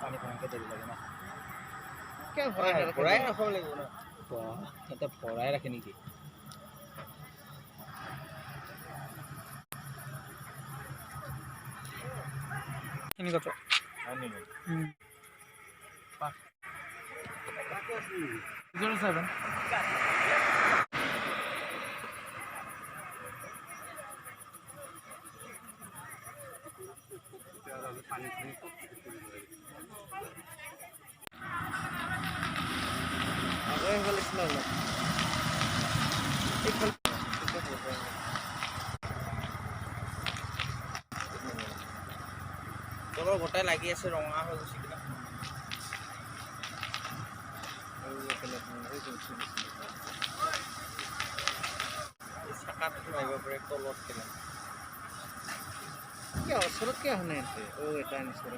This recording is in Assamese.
পানী ভৰাংকে দেৰি লাগে না ভৰাই ৰাখিব লাগিব ন সিহঁতে ভৰাই ৰাখে নেকি এনেকুৱা 07 তলৰ গোটাই লাগি আছে ৰঙা হৈ গৈছে কিনা চাকাটো মাৰিব পাৰে তলত কেনে ওচৰত কিয় হোৱা নাই এটা আনিছোঁ